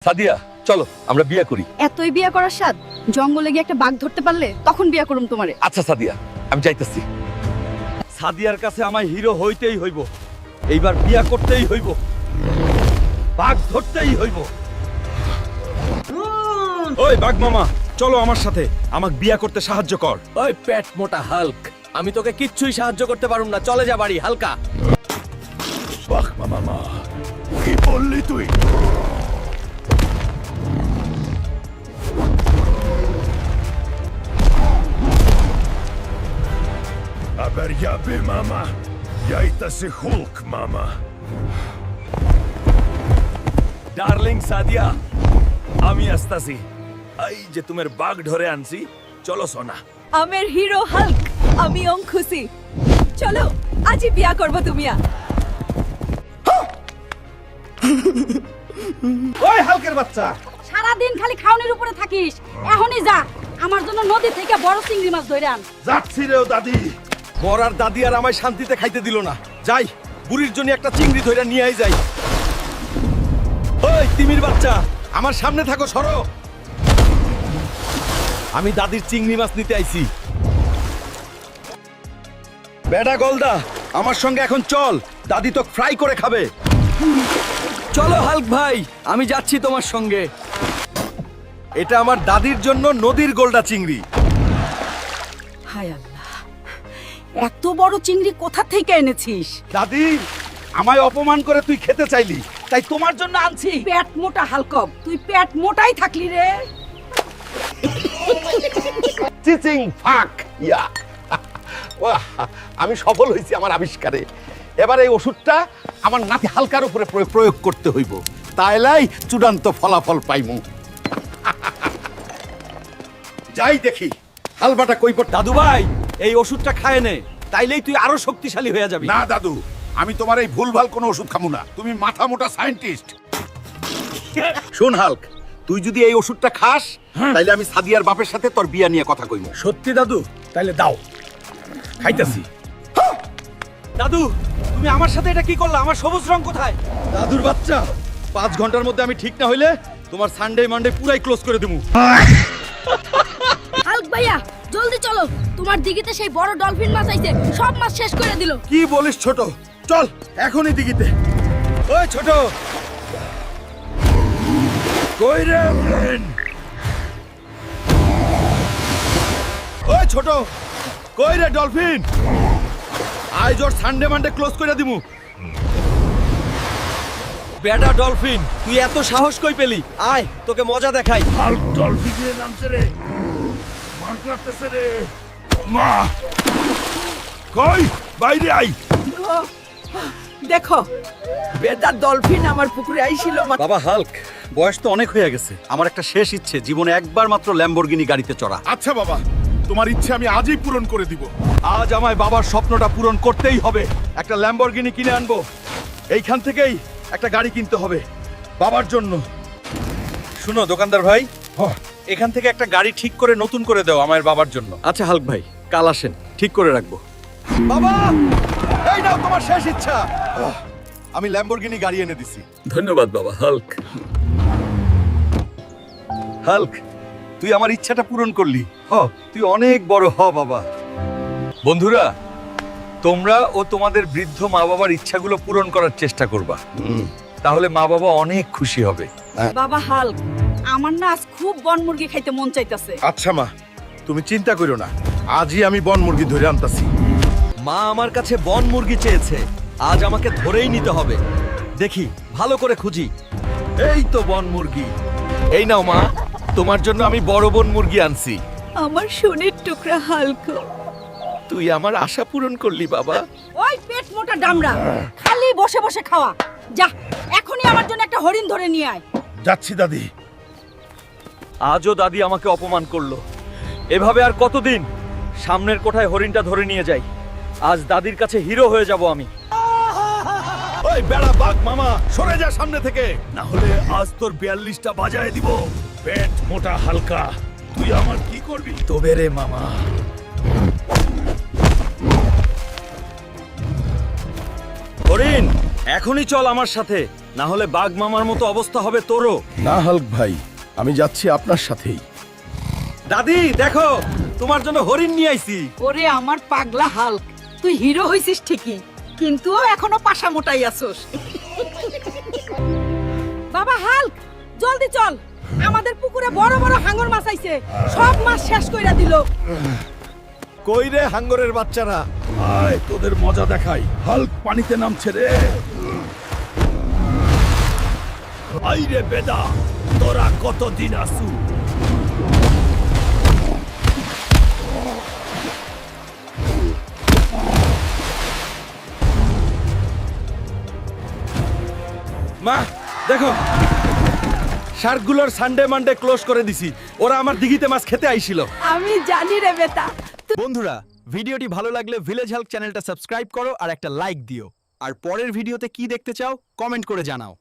সাদিয়া চলো আমরা বিয়ে করি। এতই বিয়ে করার স্বাদ, জঙ্গলে গিয়ে একটা বাঘ ধরতে পারলে তখন বিয়ে করুম তোমারে। আচ্ছা সাদিয়া আমি যাইতেছি। সাদিয়ার কাছে আমায় হিরো হইতেই হইব, এইবার বিয়ে করতেই হইব, বাঘ ধরতেই হইব। ওই বাঘ মামা চলো আমার সাথে, আমাকে বিয়ে করতে সাহায্য কর। ওই পেট মোটা হাল্ক, আমি তোকে কিচ্ছুই সাহায্য করতে পারুম না, চলে যা বাড়ি হালকা। বাঘ মামা কি বললি তুই? Aber ja be mama. Яйтаси Hulk mama. Darling Sadia আমি আসতাছি, এই যে তোমার বাঘ ধরে আনছি, চলো সোনা। আমের হিরো হাল্ক, আমি খুশি। চলো আজই বিয়া করব তুমিয়া। ওই হালকের বাচ্চা, সারা দিন খালি খাওনের উপরে থাকিস, এখনই যা আমার জন্য নদী থেকে বড় চিংড়ি মাছ ধরে আন। যাচ্ছি রে দাদি। মরার দাদি আর আমায় শান্তিতে খাইতে দিল না, যাই বুড়ির জন্য একটা চিংড়ি ধরে নিয়ে আই যাই। ওই তিমির বাচ্চা আমার সামনে থাকো, সরো। আমি দাদির চিংড়ি মাছ নিতে আইছি। বেডা গলদা আমার সঙ্গে এখন চল, দাদি তো ফ্রাই করে খাবে। চলো হাল্ক ভাই, আমি যাচ্ছি তোমার সঙ্গে। এটা আমার দাদির জন্য নদীর গোলদা চিংড়ি। হায় আল্লাহ, এত বড় চিংড়ি কোথা থেকে এনেছিস? দাদি আমায় অপমান করে তুই খেতে চাইলি, তাই তোমার জন্য আনছি। পেট মোটা হালকব, তুই পেট মোটাই থাকলি রে। চিচিং ফাক ইয়া ওয়াহ, আমি সফল হয়েছি আমার আবিষ্কারে। এবার এই ওষুধটা আমার নাতি হালকার উপরে প্রয়োগ করতে হইব, তাইলাই চূড়ান্ত ফলাফল পাইমু। যাই দেখি হালবাটা কই পড়। দাদু ভাই এই ওষুধটা খায় নে, তাইলেই তুই আরো শক্তিশালী হয়ে যাবি। না দাদু, আমি তোমার এই ভুলভাল কোনো ওষুধ খামু না। তুমি মাথা মোটা সায়েন্টিস্ট। শোন হালক, তুই যদি এই ওষুধটা খাস তাইলে আমি সাদিয়ার বাপের সাথে তোর বিয়া নিয়ে কথা কইমু। সত্যি দাদু? তাইলে দাও, খাইতাছি। দাদু তুমি আমার সাথে এটা কি করলা? আমার সবুজ রং কোথায়? দাদুর বাচ্চা, 5 ঘন্টার মধ্যে আমি ঠিক না হইলে তোমার সানডে মানডে পুরাই ক্লোজ করে দেবো। হাল্ক ভাইয়া জলদি চলো, তোমার দিঘিতে সেই বড় ডলফিন মাছ আইছে, সব মাছ শেষ করে দিল। কি বলিস ছোট? চল এখনই দিঘিতে। ওই ছোট কই রে? ওই ছোট কই রে ডলফিন? আজ ওর সানডে মানডে ক্লোজ করে দিমু। বেডা ডলফিন, তুই এত সাহস কই পেলি? আয় তোকে মজা দেখাই। হাল্ক ডলফিনের নামছে রে, মার করতেছে রে। মা কই বাইরে আই। দেখো বেদা ডলফিন আমার পুকুরে আইছিল। বাবা হালক, বয়স তো অনেক হয়ে গেছে, আমার একটা শেষ ইচ্ছে, জীবনে একবার মাত্র ল্যাম্বরগিনি গাড়িতে চড়া। আচ্ছা বাবা, তোমার ইচ্ছে আমি আজই পূরণ করে দিব। আজ আমায় বাবার স্বপ্নটা পূরণ করতেই হবে, একটা ল্যাম্বরগিনি কিনে আনবো। এইখান থেকেই একটা গাড়ি কিনতে হবে বাবার জন্য। শুনো দোকানদার ভাই, এখান থেকে একটা গাড়ি ঠিক করে নতুন করে দাও আমার বাবার জন্য। আচ্ছা হালক ভাই, কাল আসেন, ঠিক করে রাখবো। বাবা এই নাও তোমার শেষ ইচ্ছা। আমি ল্যাম্বরগিনি গাড়ি এনে দিছি। ধন্যবাদ বাবা হাল্ক। হাল্ক তুই আমার ইচ্ছাটা পূরণ করলি, তুই অনেক বড় হ বাবা। বন্ধুরা তোমরা ও তোমাদের বৃদ্ধ মা বাবার ইচ্ছাগুলো পূরণ করার চেষ্টা করবা, তাহলে মা বাবা অনেক খুশি হবে। বাবা হাল্ক, আমার না আজ খুব বন মুরগি খাইতে মন চাইতাছে। আচ্ছা মা, তুমি চিন্তা করো না, আজই আমি বন মুরগি ধরে আনতাছি। মা আমার কাছে বন মুরগি চেয়েছে, আজ আমাকে ধরেই নিতে হবে। দেখি ভালো করে খুঁজি। এই তো বন মুরগি। এই নাও মা, তোমার জন্য আমি বড় বন মুরগি আনছি। আমার সোনের টুকরা হাল্ক, তুই আমার আশা পূরণ করলি বাবা। ওই পেট মোটা ডামরা, খালি বসে বসে খাওয়া। যা এখনই আমার জন্য একটা হরিণ ধরে নিয়ে আয়। যাচ্ছি দাদি। আজও দাদি আমাকে অপমান করলো, এভাবে আর কতদিন? সামনের কোঠায় হরিণটা ধরে নিয়ে যাই, আজ দাদির কাছে হিরো হয়ে যাব আমি। ওই বেড়া বাঘ মামা, সরে যা সামনে থেকে, না হলে আজ তোর 42টা বাজায় দিব। পেট মোটা হালকা, তুই আমার কি করবি? তবে রে মামা। হরিণ এখনই চল আমার সাথে, না হলে বাঘ মামার মতো অবস্থা হবে তোরও। না হাল্ক ভাই, আমি যাচ্ছি আপনার সাথেই। দাদি দেখো, তোমার জন্য হরিণ নিয়ে আইছি। ওরে আমার পাগলা হাল্ক, তুই হিরো হইছিস ঠিকই, কিন্তু এখনো পাশা মোটাই আছোস। বাবা হাল্ক, জলদি চল, আমাদের পুকুরে বড় বড় হাঙ্গর মাছ আইছে, সব মাছ শেষ কইরা দিল। কই রে হাঙ্গরের বাচ্চারা? আয় তোদের মজা দেখাই। হাল্ক পানিতে নামছে রে। আই রে বেদা, তোরা কতদিন আসু? মা দেখো, শার্কগুলোর সানডে মানডে ক্লোজ করে দিছি। ওরা আমার দিঘিতে মাছ খেতে আইছিল। আমি জানি রে বেটা। বন্ধুরা, ভিডিওটি ভালো লাগলে ভিলেজ হাল্ক চ্যানেলটা সাবস্ক্রাইব করো আর একটা লাইক দিও। আর পরের ভিডিওতে কি দেখতে চাও কমেন্ট করে জানাও।